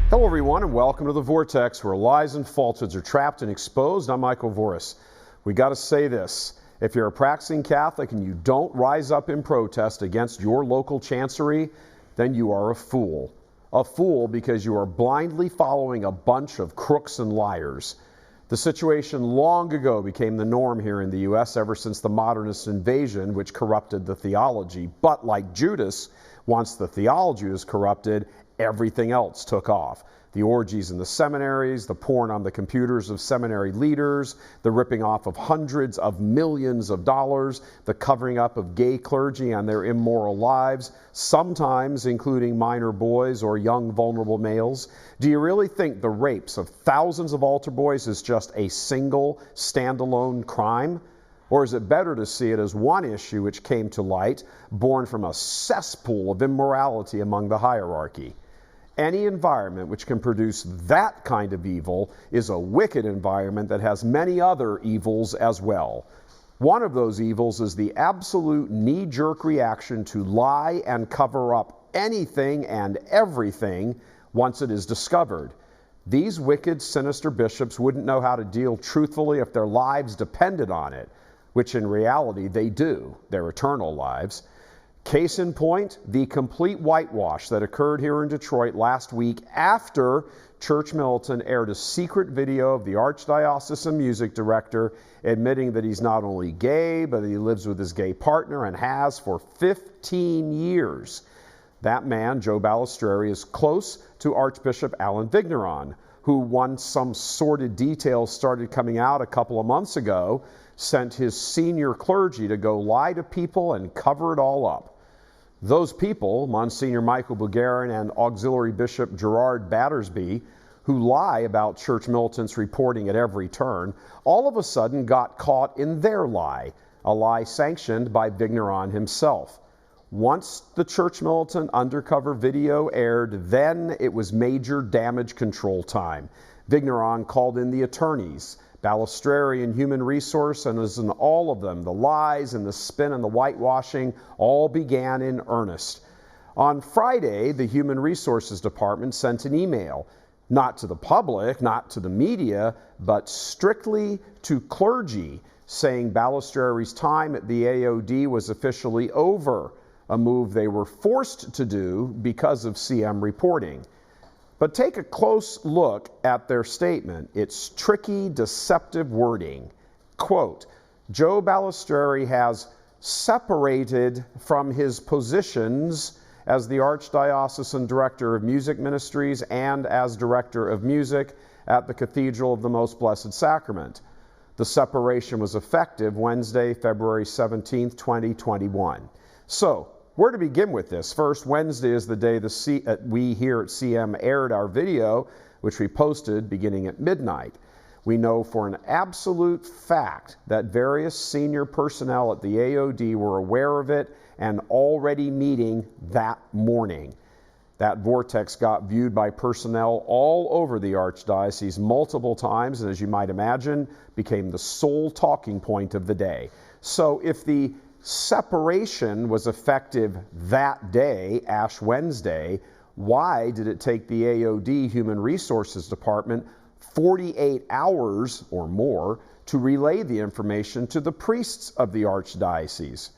Hello everyone and welcome to the Vortex, where lies and falsehoods are trapped and exposed. I'm Michael Voris. We got to say this: if you're a practicing Catholic and you don't rise up in protest against your local chancery, then you are a fool. A fool because you are blindly following a bunch of crooks and liars. The situation long ago became the norm here in the U.S. ever since the modernist invasion, which corrupted the theology. But like Judas, once the theology was corrupted, everything else took off. The orgies in the seminaries, the porn on the computers of seminary leaders, the ripping off of hundreds of millions of dollars, the covering up of gay clergy and their immoral lives, sometimes including minor boys or young vulnerable males. Do you really think the rapes of thousands of altar boys is just a single standalone crime? Or is it better to see it as one issue which came to light, born from a cesspool of immorality among the hierarchy? Any environment which can produce that kind of evil is a wicked environment that has many other evils as well. One of those evils is the absolute knee-jerk reaction to lie and cover up anything and everything once it is discovered. These wicked, sinister bishops wouldn't know how to deal truthfully if their lives depended on it, which in reality they do, their eternal lives. Case in point, the complete whitewash that occurred here in Detroit last week after Church Militant aired a secret video of the Archdiocesan music director admitting that he's not only gay, but he lives with his gay partner and has for 15 years. That man, Joe Balistreri, is close to Archbishop Alan Vigneron, who, once some sordid details started coming out a couple of months ago, sent his senior clergy to go lie to people and cover it all up. Those people, Monsignor Michael Bugarin and Auxiliary Bishop Gerard Battersby, who lie about Church Militants reporting at every turn, all of a sudden got caught in their lie, a lie sanctioned by Vigneron himself. Once the Church Militant undercover video aired, then it was major damage control time. Vigneron called in the attorneys, Balistreri and Human Resource, and as in all of them, the lies and the spin and the whitewashing all began in earnest. On Friday, the Human Resources Department sent an email, not to the public, not to the media, but strictly to clergy, saying Balistreri's time at the AOD was officially over, a move they were forced to do because of CM reporting. But take a close look at their statement. It's tricky, deceptive wording. Quote, Joe Balistreri has separated from his positions as the Archdiocesan Director of Music Ministries and as Director of Music at the Cathedral of the Most Blessed Sacrament. The separation was effective Wednesday, February 17th, 2021. So, where to begin with this? First, Wednesday is the day we here at CM aired our video, which we posted beginning at midnight. We know for an absolute fact that various senior personnel at the AOD were aware of it and already meeting that morning. That vortex got viewed by personnel all over the Archdiocese multiple times, and as you might imagine, became the sole talking point of the day. So if the separation was effective that day, Ash Wednesday, why did it take the AOD Human Resources Department 48 hours or more to relay the information to the priests of the Archdiocese?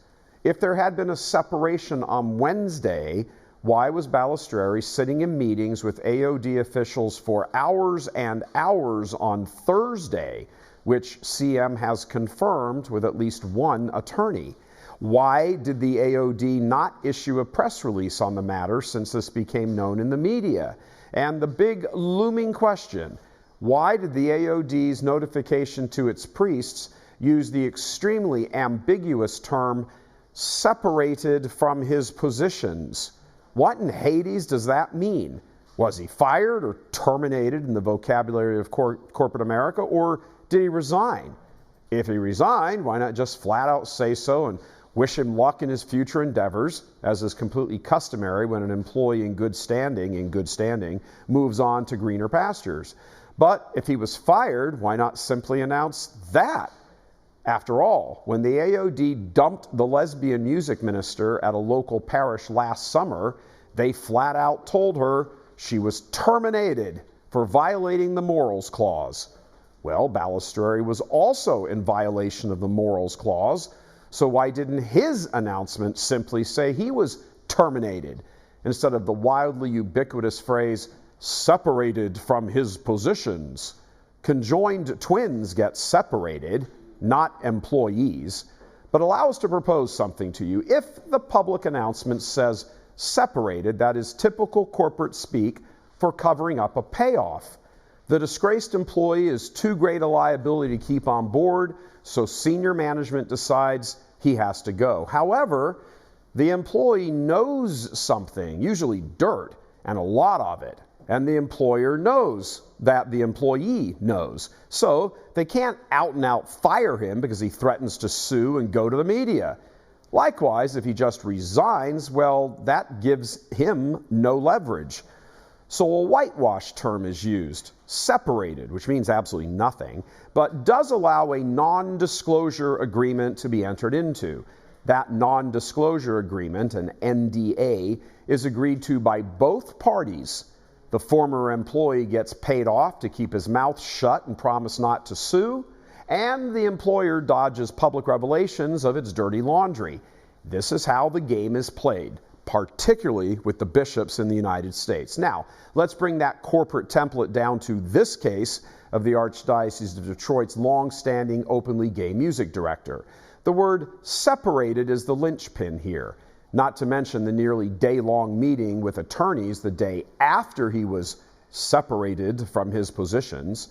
If there had been a separation on Wednesday, why was Balistreri sitting in meetings with AOD officials for hours and hours on Thursday, which CM has confirmed with at least one attorney? Why did the AOD not issue a press release on the matter since this became known in the media? And the big looming question, why did the AOD's notification to its priests use the extremely ambiguous term separated from his positions? What in Hades does that mean? Was he fired or terminated in the vocabulary of corporate America, or did he resign? If he resigned, why not just flat out say so and wish him luck in his future endeavors, as is completely customary when an employee in good standing, moves on to greener pastures? But if he was fired, why not simply announce that? After all, when the AOD dumped the lesbian music minister at a local parish last summer, they flat out told her she was terminated for violating the morals clause. Well, Balistreri was also in violation of the morals clause, so why didn't his announcement simply say he was terminated instead of the wildly ubiquitous phrase, separated from his positions? Conjoined twins get separated, not employees. But allow us to propose something to you. If the public announcement says separated, that is typical corporate speak for covering up a payoff. The disgraced employee is too great a liability to keep on board, so senior management decides he has to go. However, the employee knows something, usually dirt, and a lot of it, and the employer knows that the employee knows. So they can't out and out fire him because he threatens to sue and go to the media. Likewise, if he just resigns, well, that gives him no leverage. So a whitewash term is used, separated, which means absolutely nothing, but does allow a non-disclosure agreement to be entered into. That non-disclosure agreement, an NDA, is agreed to by both parties. The former employee gets paid off to keep his mouth shut and promise not to sue, and the employer dodges public revelations of its dirty laundry. This is how the game is played, particularly with the bishops in the United States. Now, let's bring that corporate template down to this case of the Archdiocese of Detroit's long-standing openly gay music director. The word separated is the linchpin here, not to mention the nearly day-long meeting with attorneys the day after he was separated from his positions.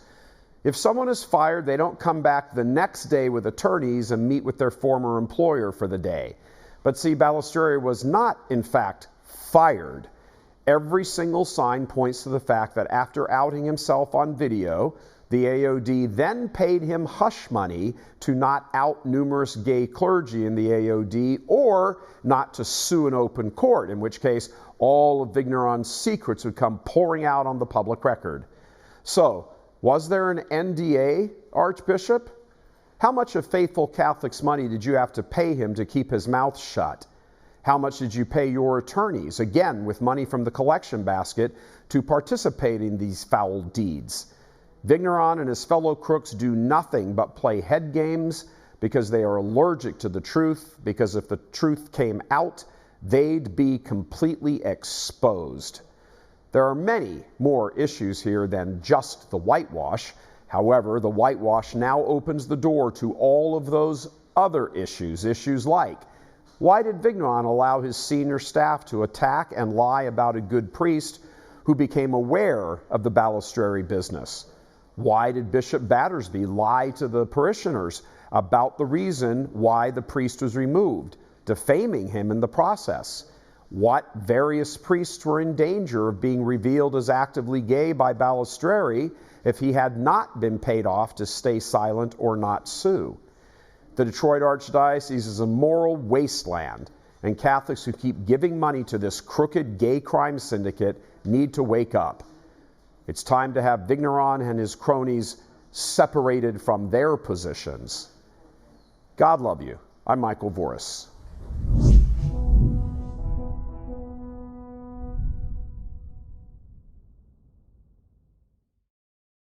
If someone is fired, they don't come back the next day with attorneys and meet with their former employer for the day. But see, Balistreri was not, in fact, fired. Every single sign points to the fact that after outing himself on video, the AOD then paid him hush money to not out numerous gay clergy in the AOD or not to sue in open court, in which case all of Vigneron's secrets would come pouring out on the public record. So, was there an NDA, Archbishop? How much of faithful Catholics' money did you have to pay him to keep his mouth shut? How much did you pay your attorneys, again with money from the collection basket, to participate in these foul deeds? Vigneron and his fellow crooks do nothing but play head games because they are allergic to the truth, because if the truth came out, they'd be completely exposed. There are many more issues here than just the whitewash. However, the whitewash now opens the door to all of those other issues like, why did Vigneron allow his senior staff to attack and lie about a good priest who became aware of the Balistreri business? Why did Bishop Battersby lie to the parishioners about the reason why the priest was removed, defaming him in the process? What various priests were in danger of being revealed as actively gay by Balistreri if he had not been paid off to stay silent or not sue? The Detroit Archdiocese is a moral wasteland, and Catholics who keep giving money to this crooked gay crime syndicate need to wake up. It's time to have Vigneron and his cronies separated from their positions. God love you. I'm Michael Voris.